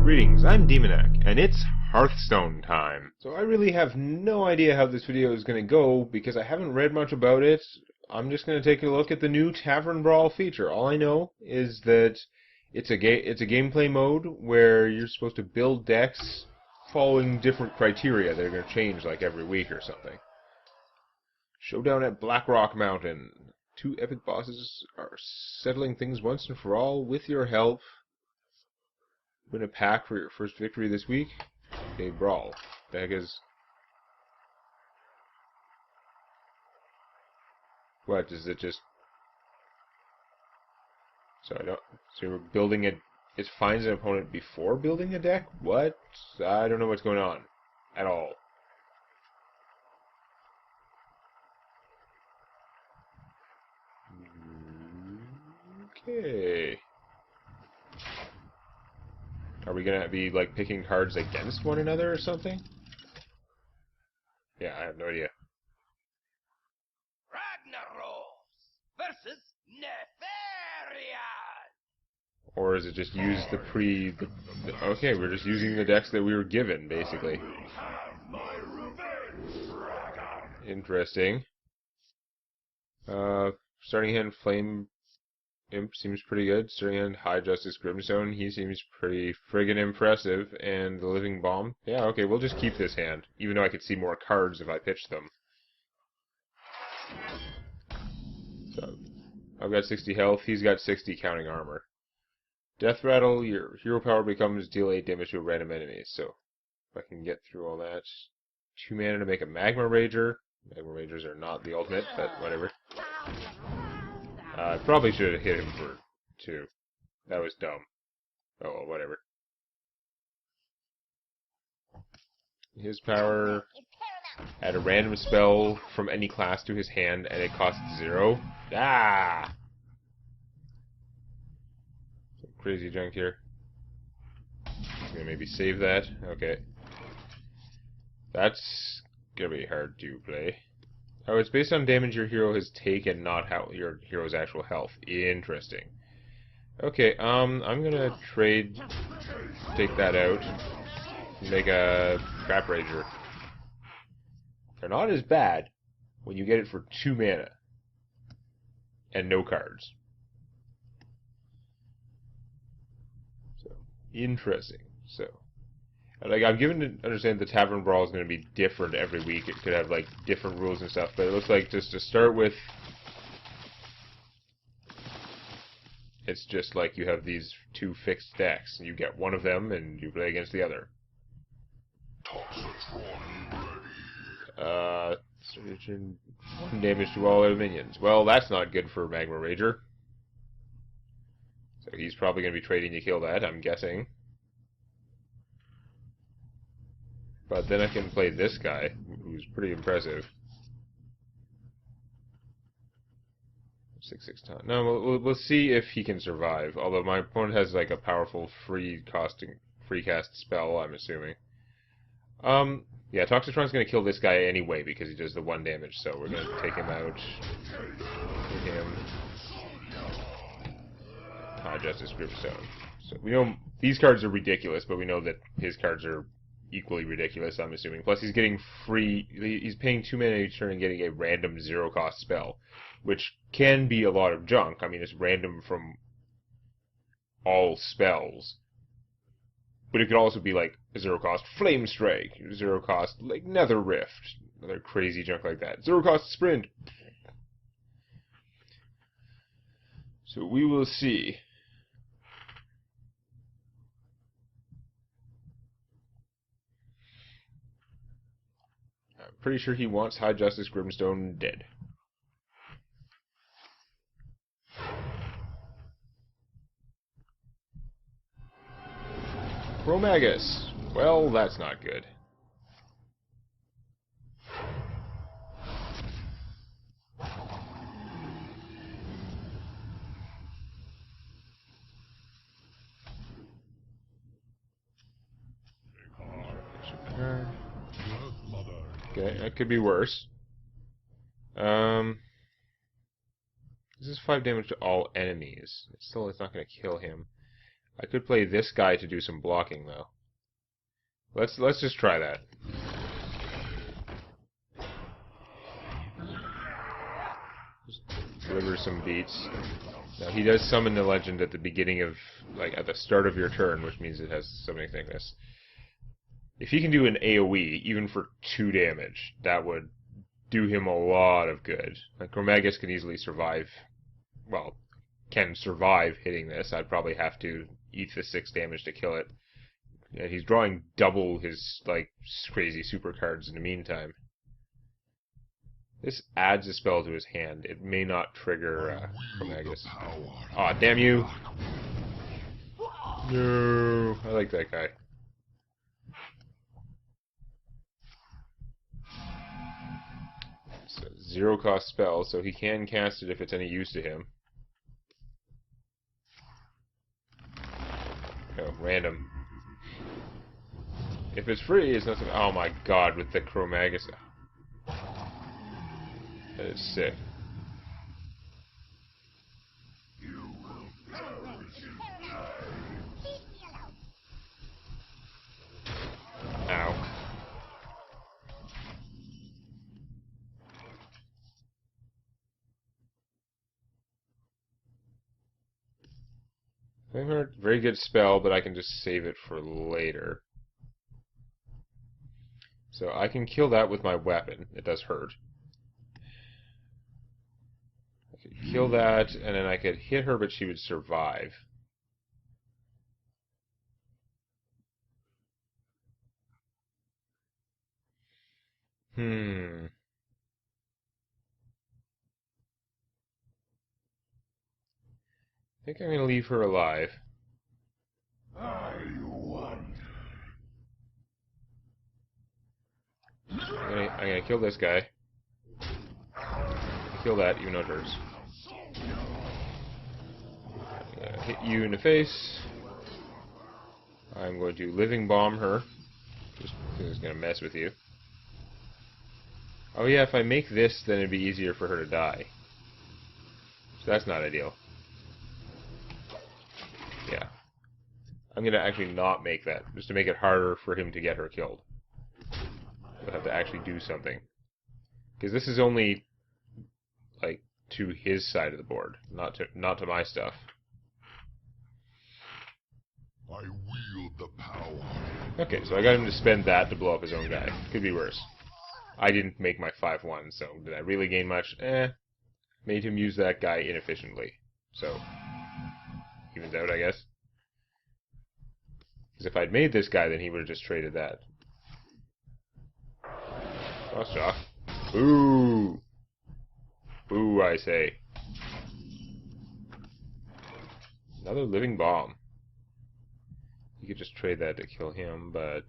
Greetings, I'm Demonac, and it's Hearthstone time. So I really have no idea how this video is going to go, because I haven't read much about it. I'm just going to take a look at the new Tavern Brawl feature. All I know is that it's a gameplay mode where you're supposed to build decks following different criteria that are going to change like every week or something. Showdown at Blackrock Mountain. 2 epic bosses are settling things once and for all with your help. Win a pack for your first victory this week. Okay, Brawl. The heck is... What, is it just... So you're building it finds an opponent before building a deck? What? I don't know what's going on. At all. Okay. Are we gonna be like picking cards against one another or something? Yeah, I have no idea. Ragnaros versus Nefaria. Or is it just use the okay, we're just using the decks that we were given, basically. Interesting. Starting hand, Flame Imp seems pretty good. Starting hand, High Justice Grimstone, he seems pretty friggin' impressive. And the Living Bomb, yeah, okay, we'll just keep this hand, even though I could see more cards if I pitched them. So, I've got 60 health, he's got 60 counting armor. Death Rattle, your hero power becomes deal 8 damage to a random enemy, so if I can get through all that. 2 mana to make a Magma Rager. Magma Ragers are not the ultimate, but whatever. I probably should have hit him for 2. That was dumb. Oh well, whatever. His power, add a random spell from any class to his hand, and it costs 0. Ah! Some crazy junk here. I'm gonna maybe save that. Okay. That's gonna be hard to play. Oh, it's based on damage your hero has taken, not how your hero's actual health. Interesting. Okay, I'm gonna take that out, and make a Trap Rager. They're not as bad when you get it for 2 mana and no cards. So interesting. So. Like, I'm given to understand the Tavern Brawl is going to be different every week. It could have, like, different rules and stuff. But it looks like, just to start with, it's just like you have these 2 fixed decks. And you get one of them, and you play against the other. Surgeon, 1 damage to all other minions. Well, that's not good for Magma Rager. So he's probably going to be trading to kill that, I'm guessing. But then I can play this guy, who's pretty impressive. 6/6 taunt. No, we'll see if he can survive. Although my opponent has like a powerful free cast spell, I'm assuming. Yeah, Toxitron's gonna kill this guy anyway because he does the 1 damage. So we're gonna take him out. Hit him. High Justice Gripstone. So we know these cards are ridiculous, but we know that his cards are equally ridiculous, I'm assuming. Plus, he's getting free... He's paying 2 mana each turn and getting a random 0-cost spell, which can be a lot of junk. I mean, it's random from all spells. But it could also be, like, a 0-cost Flame Strike, 0-cost, like, Nether Rift, other crazy junk like that. 0-cost Sprint. So we will see. Pretty sure he wants High Justice Grimstone dead. Chromagus. Well, that's not good. Okay, that could be worse. This is 5 damage to all enemies. It's not going to kill him. I could play this guy to do some blocking, though. Let's just try that. Just deliver some beats. Now, he does summon the legend at the beginning of, like, at the start of your turn, which means it has summoning thickness. If he can do an AoE, even for 2 damage, that would do him a lot of good. Like, Chromagus can easily survive, well, can survive hitting this. I'd probably have to eat the 6 damage to kill it. And he's drawing double his, like, crazy super cards in the meantime. This adds a spell to his hand. It may not trigger Chromagus. Aw, damn you! No, I like that guy. It's a 0 cost spell, so he can cast it if it's any use to him. Oh, random. If it's free, it's nothing. Oh my god, with the Chromagus. That is sick. Ow. Flameheart, very good spell, but I can just save it for later. So I can kill that with my weapon. It does hurt. I could kill that, and then I could hit her, but she would survive. I think I'm going to leave her alive. I'm gonna kill this guy. Kill that, even though it hurts. I'm gonna hit you in the face. I'm going to living bomb her. Just because it's gonna mess with you. Oh yeah, if I make this, then it'd be easier for her to die. So that's not ideal. Yeah. I'm gonna actually not make that, just to make it harder for him to get her killed. We'll have to actually do something. Because this is only, like, to his side of the board, not to my stuff. I wield the power. Okay, so I got him to spend that to blow up his own guy. Could be worse. I didn't make my 5-1, so did I really gain much? Made him use that guy inefficiently. So, evens out, I guess. Because if I'd made this guy, then he would have just traded that. Cross shock. Boo! Boo, I say. Another living bomb. You could just trade that to kill him, but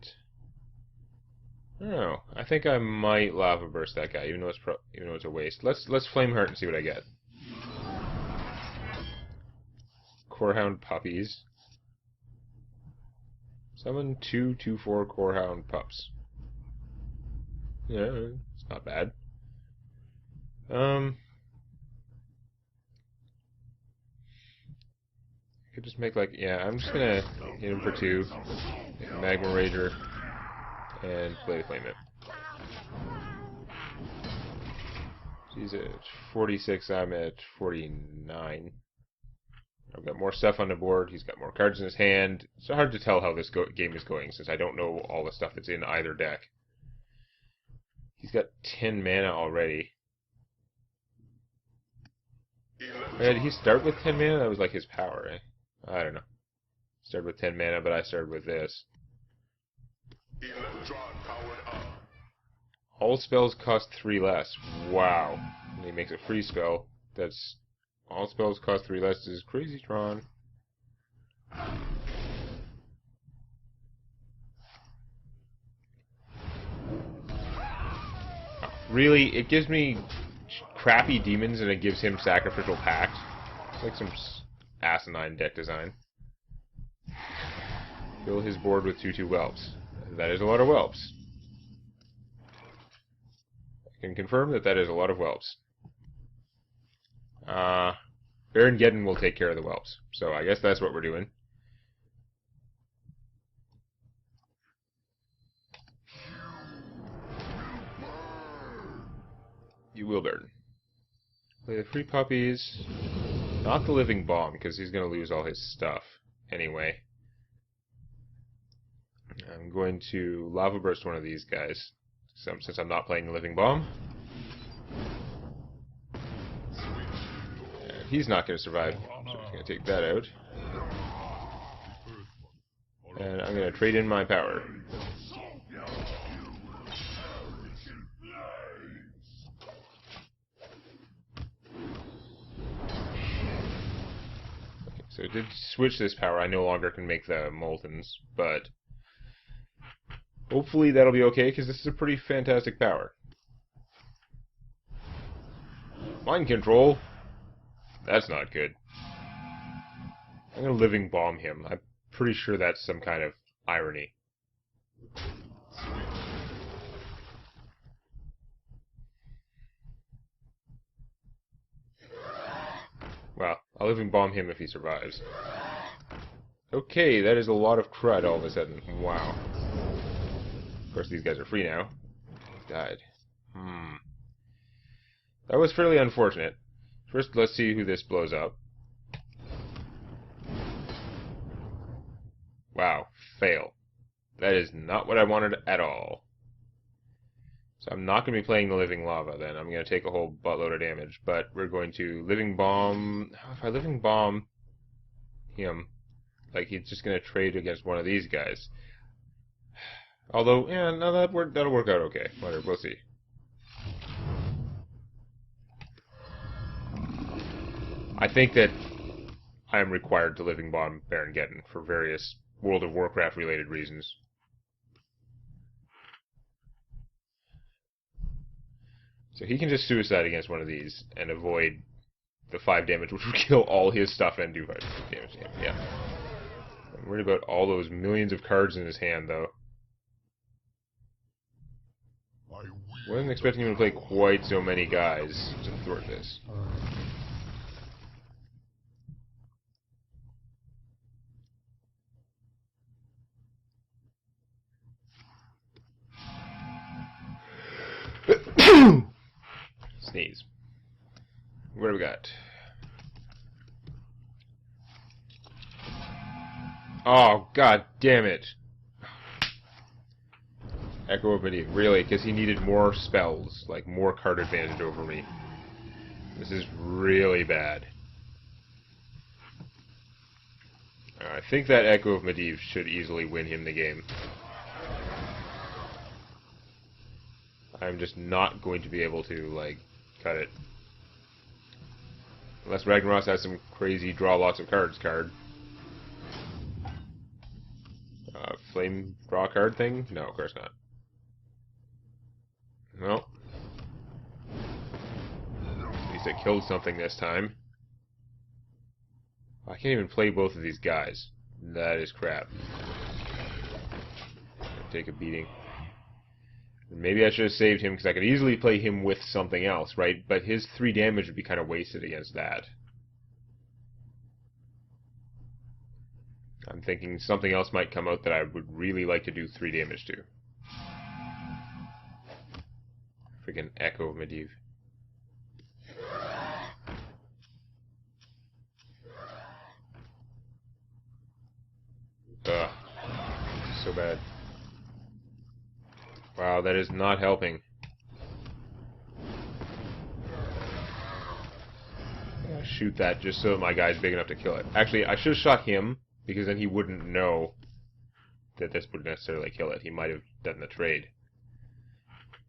I don't know. I think I might lava burst that guy, even though it's a waste. Let's flame heart and see what I get. Corehound puppies. Summon 2/2/4 Corehound pups. Yeah, it's not bad. I could just make like, yeah, I'm just gonna hit him for 2, make a Magma Rager, and play Flame it. He's at 46, I'm at 49. I've got more stuff on the board, he's got more cards in his hand. It's hard to tell how this game is going since I don't know all the stuff that's in either deck. He's got 10 mana already. Did he start with 10 mana? That was like his power, eh? I don't know. Started with 10 mana, but I started with this. All spells cost 3 less. Wow. And he makes a free spell. That's... All spells cost 3 less is crazy, Tron. Really? It gives me crappy demons and it gives him Sacrificial Pact. It's like some asinine deck design. Fill his board with 2/2 whelps. That is a lot of whelps. I can confirm that that is a lot of whelps. Baron Geddon will take care of the whelps. So I guess that's what we're doing. You will burn. Play the free puppies. Not the living bomb, because he's going to lose all his stuff anyway. I'm going to lava burst one of these guys, since I'm not playing the living bomb. And he's not going to survive, so I'm just going to take that out. And I'm going to trade in my power. So it did switch this power. I no longer can make the Moltens, but hopefully that'll be okay, because this is a pretty fantastic power. Mind control? That's not good. I'm going to living bomb him. I'm pretty sure that's some kind of irony. Well, I'll living bomb him if he survives. Okay, that is a lot of crud all of a sudden. Wow. Of course, these guys are free now. Died. That was fairly unfortunate. First, let's see who this blows up. Wow. Fail. That is not what I wanted at all. So I'm not going to be playing the living lava then. I'm going to take a whole buttload of damage. But we're going to living bomb... If I living bomb him, like he's just going to trade against one of these guys. Although, yeah, no, that'll work out okay. Whatever, we'll see. I think that I am required to living bomb Baron Geddon for various World of Warcraft related reasons. So he can just suicide against one of these and avoid the 5 damage, which would kill all his stuff and do 5 damage to him. Yeah. I'm worried about all those millions of cards in his hand, though. Wasn't expecting him to play quite so many guys to thwart this. Sneeze. What do we got? Oh, god damn it. Echo of Medivh. Really? Because he needed more spells. Like, more card advantage over me. This is really bad. I think that Echo of Medivh should easily win him the game. I'm just not going to be able to, like, cut it. Unless Ragnaros has some crazy draw lots of cards card. Flame draw card thing? No, of course not. No. At least I killed something this time. I can't even play both of these guys. That is crap. Take a beating. Maybe I should have saved him, because I could easily play him with something else, right? But his 3 damage would be kind of wasted against that. I'm thinking something else might come out that I would really like to do 3 damage to. Freaking Echo of Medivh. Ugh. So bad. Wow, that is not helping. Shoot that just so my guy's big enough to kill it. Actually, I should have shot him, because then he wouldn't know that this would necessarily kill it. He might have done the trade.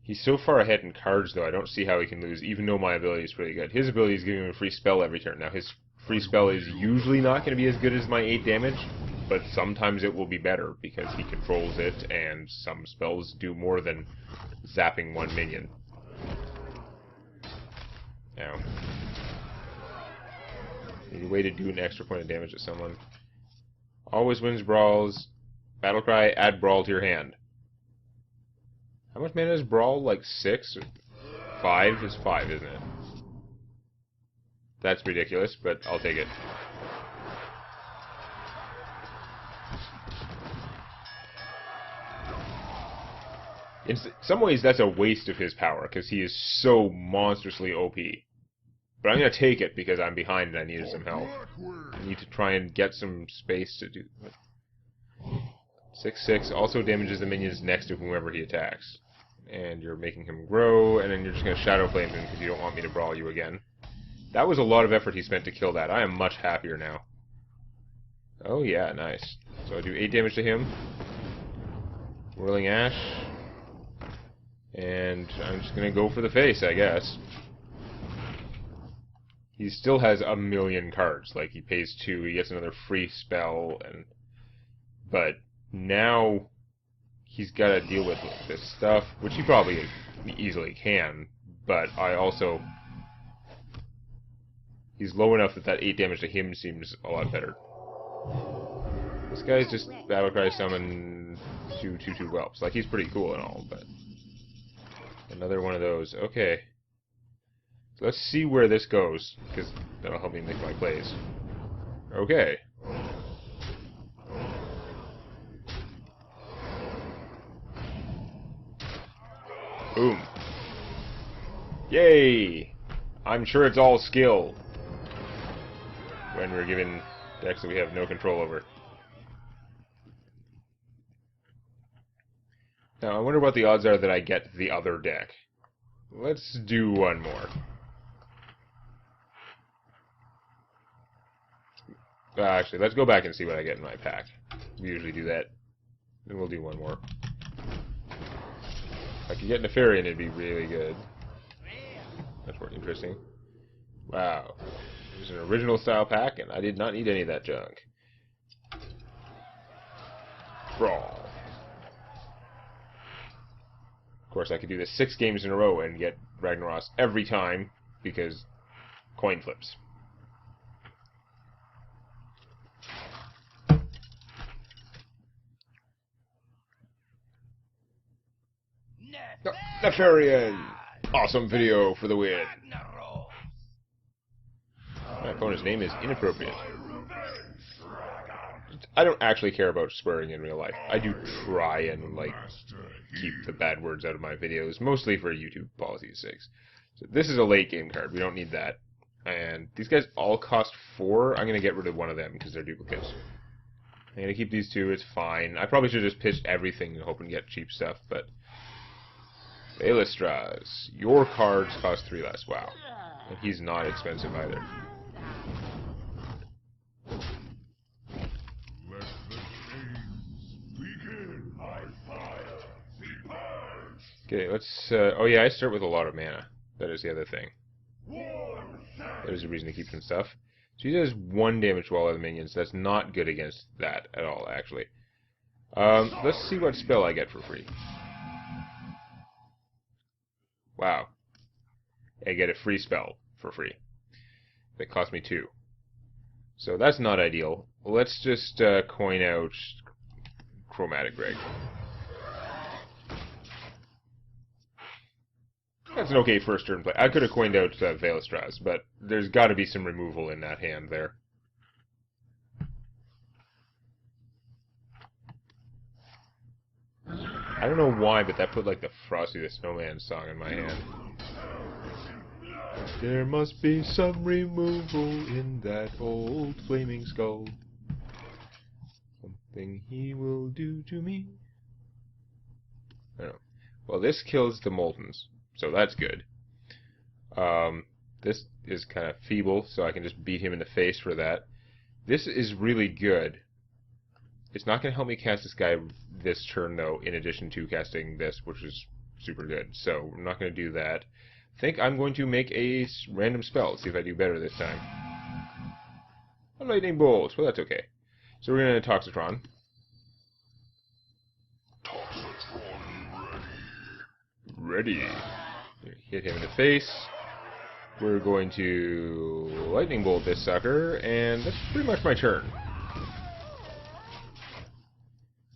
He's so far ahead in cards, though, I don't see how he can lose, even though my ability is pretty good. His ability is giving him a free spell every turn. Now, his free spell is usually not going to be as good as my 8 damage, but sometimes it will be better, because he controls it, and some spells do more than zapping one minion. Now, need a way to do an extra point of damage to someone. Always wins brawls. Battlecry, add brawl to your hand. How much mana is brawl? Like 6? 5 is 5, isn't it? That's ridiculous, but I'll take it. In some ways, that's a waste of his power, because he is so monstrously OP. But I'm going to take it because I'm behind and I needed some help. I need to try and get some space to do... 6/6 also damages the minions next to whomever he attacks. And you're making him grow, and then you're just going to Shadow Flame him because you don't want me to brawl you again. That was a lot of effort he spent to kill that. I am much happier now. Oh yeah, nice. So I do 8 damage to him. Whirling Ash. And I'm just going to go for the face, I guess. He still has a million cards. Like, he pays 2, he gets another free spell, and... But now he's got to deal with this stuff, which he probably easily can, but I also... He's low enough that that 8 damage to him seems a lot better. This guy's just Battlecry summon 2/2/2 whelps. Like, he's pretty cool and all, but... Another one of those. Okay. So let's see where this goes, because that'll help me make my plays. Okay. Boom. Yay! I'm sure it's all skill. When we're given decks that we have no control over. Now, I wonder what the odds are that I get the other deck. Let's do one more. Actually, let's go back and see what I get in my pack. We usually do that. Then we'll do one more. If I could get Nefarian, it'd be really good. That's more interesting. Wow. It was an original style pack, and I did not need any of that junk. Brawl. Of course, I could do this 6 games in a row and get Ragnaros every time, because coin flips. Nefarian! Awesome video for the win. My opponent's name is inappropriate. I don't actually care about swearing in real life. I do try and, like, keep the bad words out of my videos, mostly for YouTube policy's sakes. So this is a late game card. We don't need that. And these guys all cost 4. I'm going to get rid of one of them because they're duplicates. I'm going to keep these 2. It's fine. I probably should just pitch everything and hope and get cheap stuff, but... Bailistras. Your cards cost 3 less. Wow. And he's not expensive either. Okay, let's... oh yeah, I start with a lot of mana. That is the other thing. That is a reason to keep some stuff. So he does 1 damage to all other minions. That's not good against that at all, actually. Let's see what spell I get for free. Wow. I get a free spell for free. That cost me 2. So that's not ideal. Let's just coin out Chromatic Greg. That's an okay first turn play. I could have coined out Veilistras, but there's got to be some removal in that hand there. I don't know why, but that put like the Frosty the Snowman song in my hand. There must be some removal in that old flaming skull. Something he will do to me. I don't know. Well, this kills the Moltens. So that's good. This is kind of feeble, so I can just beat him in the face for that. This is really good. It's not going to help me cast this guy this turn, though, in addition to casting this, which is super good. So I'm not going to do that. I think I'm going to make a random spell, see if I do better this time. A lightning bolt. Well, that's okay. So we're going to Toxitron. Ready. Hit him in the face. We're going to lightning bolt this sucker, and that's pretty much my turn.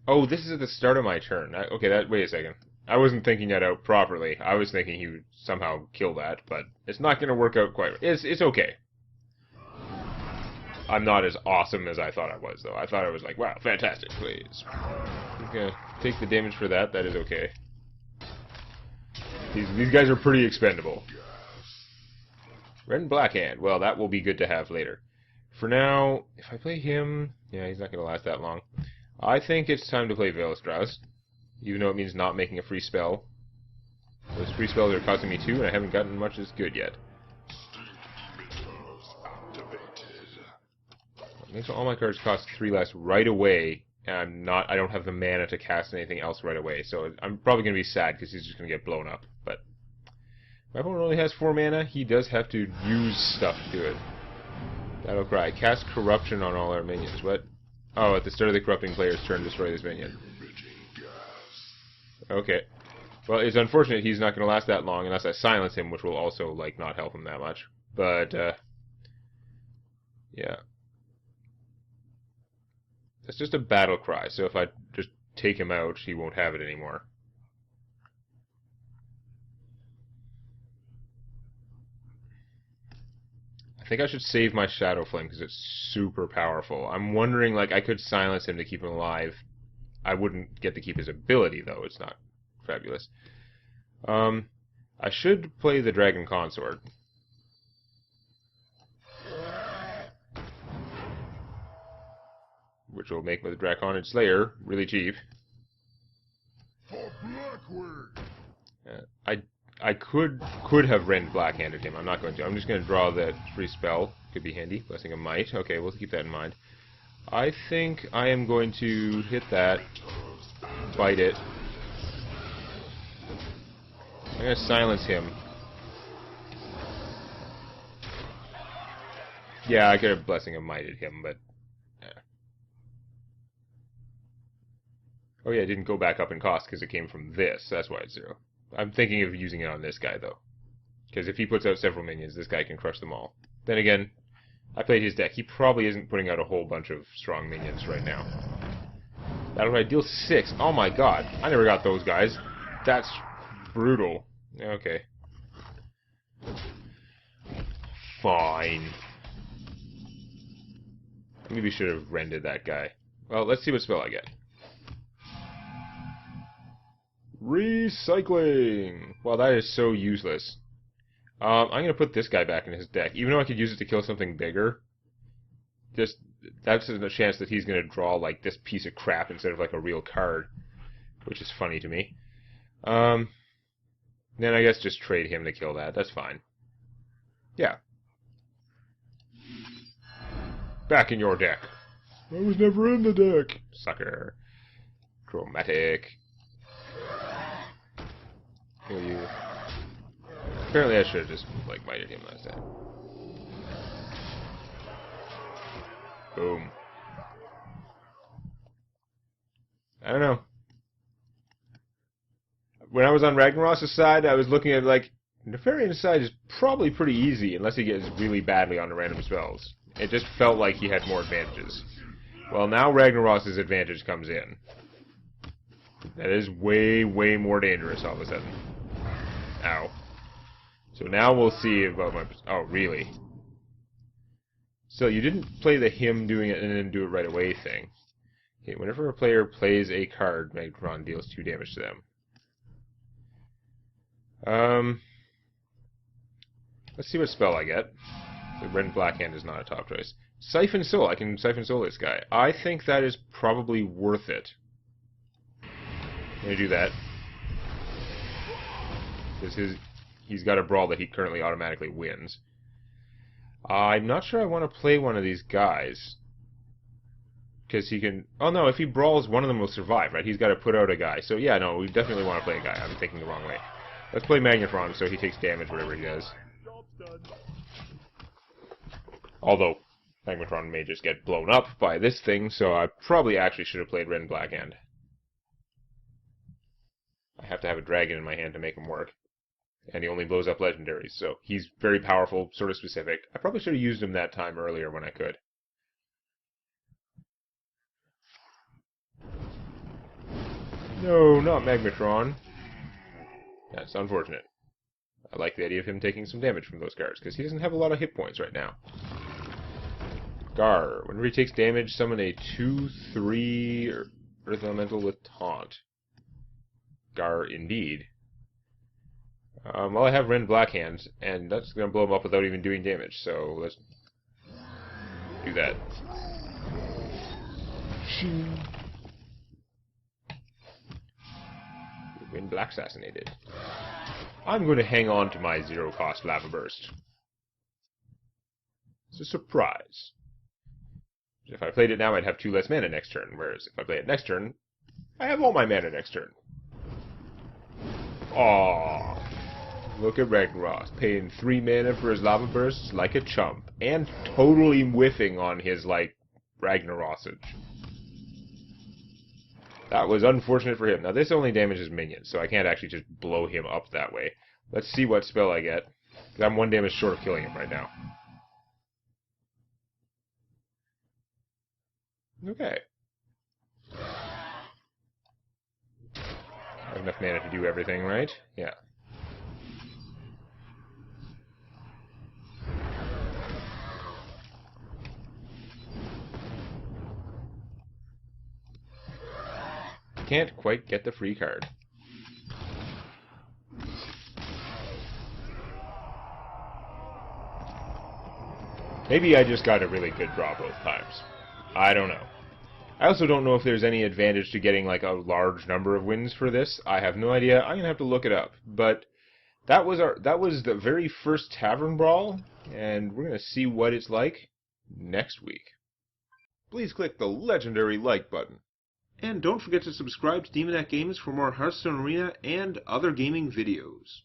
Oh, this is at the start of my turn. Okay, wait a second. I wasn't thinking that out properly. I was thinking he would somehow kill that, but it's not going to work out quite right. It's okay. I'm not as awesome as I thought I was, though. I thought I was like, wow, fantastic, please. I'm going to take the damage for that. That is okay. These guys are pretty expendable. Red and Black Hand. Well, that will be good to have later. For now, if I play him... Yeah, he's not going to last that long. I think it's time to play Veilstrauss, even though it means not making a free spell. Those free spells are costing me 2, and I haven't gotten much that's good yet. It makes all my cards cost 3 less right away, and I don't have the mana to cast anything else right away, so I'm probably going to be sad because he's just going to get blown up. But my opponent only has 4 mana. He does have to use stuff to do it. Battle Cry. Cast Corruption on all our minions. What? Oh, at the start of the corrupting player's turn, destroy this minion. Okay. Well, it's unfortunate he's not going to last that long unless I silence him, which will also, like, not help him that much. But, yeah. That's just a battle cry, so if I just take him out, he won't have it anymore. I think I should save my Shadow Flame because it's super powerful. I'm wondering, like, I could silence him to keep him alive. I wouldn't get to keep his ability, though. It's not fabulous. I should play the Dragon Consort. Which will make the Draconic Slayer really cheap. I could have Rend Blackhanded him. I'm not going to. I'm just going to draw that free spell. Could be handy. Blessing of Might. Okay, we'll keep that in mind. I think I am going to hit that. Bite it. I'm going to silence him. Yeah, I could have Blessing of Mighted him, but... Oh yeah, it didn't go back up in cost because it came from this. That's why it's 0. I'm thinking of using it on this guy, though. Because if he puts out several minions, this guy can crush them all. Then again, I played his deck. He probably isn't putting out a whole bunch of strong minions right now. That'll deal 6. Oh my god. I never got those guys. That's brutal. Okay. Fine. Maybe should have rended that guy. Well, let's see what spell I get. Recycling! Well, that is so useless. I'm going to put this guy back in his deck. Even though I could use it to kill something bigger, just that's a chance that he's going to draw like this piece of crap instead of like a real card, which is funny to me. Then I guess just trade him to kill that. That's fine. Yeah. Back in your deck. I was never in the deck. Sucker. Chromatic. Kill you. Apparently I should have just, like, mighted him last time. Boom. I don't know. When I was on Ragnaros' side, I was looking at, like, Nefarian's side is probably pretty easy, unless he gets really badly on the random spells. It just felt like he had more advantages. Well, now Ragnaros' advantage comes in. That is way, way more dangerous all of a sudden. Ow. So now we'll see about my... Oh, really? So you didn't play the him doing it and then do it right away thing. Okay, whenever a player plays a card, Megatron deals 2 damage to them. Let's see what spell I get. The Red and Black Hand is not a top choice. Siphon Soul. I can Siphon Soul this guy. I think that is probably worth it. I'm going to do that. Because he's got a brawl that he currently automatically wins. I'm not sure I want to play one of these guys. Because he can... Oh no, if he brawls, one of them will survive, right? He's got to put out a guy. So yeah, no, we definitely want to play a guy. I'm thinking the wrong way. Let's play Magnetron so he takes damage whatever he does. Although, Magnetron may just get blown up by this thing, so I probably actually should have played Red and Black Hand. I have to have a dragon in my hand to make him work. And he only blows up legendaries, so he's very powerful, sort of specific. I probably should have used him that time earlier when I could. No, not Magmatron. That's unfortunate. I like the idea of him taking some damage from those cards, because he doesn't have a lot of hit points right now. Gar. Whenever he takes damage, summon a 2/3 Earth Elemental with Taunt. Gar, indeed. Well, I have Ren Black Hands, and that's going to blow him up without even doing damage, so let's do that. Ren Black assassinated. I'm going to hang on to my zero-cost Lava Burst. It's a surprise. If I played it now, I'd have 2 less mana next turn, whereas if I play it next turn, I have all my mana next turn. Aww. Look at Ragnaros, paying 3 mana for his Lava Bursts like a chump, and totally whiffing on his, Ragnarosage. That was unfortunate for him. Now, this only damages minions, so I can't actually just blow him up that way. Let's see what spell I get, because I'm 1 damage short of killing him right now. Okay. I have enough mana to do everything, right? Yeah. Can't quite get the free card. Maybe I just got a really good draw both times. I don't know. I also don't know if there's any advantage to getting a large number of wins for this. I have no idea. I'm gonna have to look it up. But that was the very first Tavern Brawl, and we're gonna see what it's like next week. Please click the legendary like button. And don't forget to subscribe to Demonac Games for more Hearthstone Arena and other gaming videos.